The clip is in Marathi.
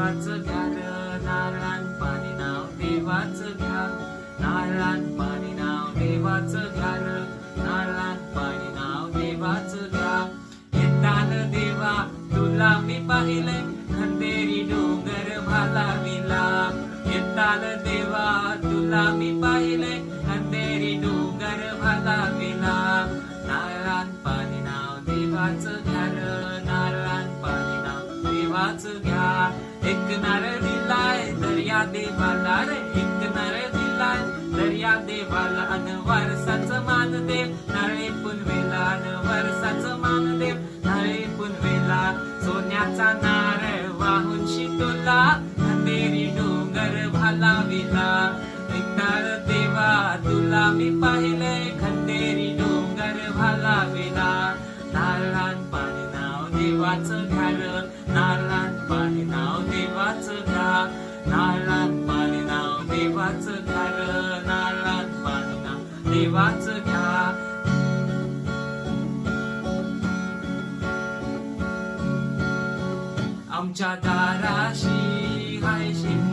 देवाचं घ्या र, नारळान पाणी नाव देवाचं घ्या. नारळान पाणी नाव देवाचं घ्या र, नारळान पाणी नाव देवाचं घ्या. येताना देवा तुला मी पाहिले, खंदेरी डोंगर भालाविला. येताना देवा तुला मी पाहिले, खंदेरी डोंगर भालाविला. नारळान पाणी नाव देवाचं घ्या र, नारळान पाणी नाव देवाचं घ्या. एक नारळ दिलाय दर्या देवाला रे, एक नारळ दिलाय दर्या देवाला. अन वारसाचं मानदेव नारळी पुनवेला, अन वारसाचं मानदेव नारळी पुनवेला. सोन्याचा नारळ वाहून शितोला, खंदेरी डोंगर भालाविला. एकनाळ देवा तुला मी पाहिले, खंदेरी डोंगर भालाविला. नारळान पाणी नाव देवाचं घ्या र, नारळान पाणी नाव देवाचं घ्या. नारळान पाणी नाव देवाचं घ्या र, नारळान पाणी नाव देवाचं घ्या. आमच्या दाराशी हाय शिंदे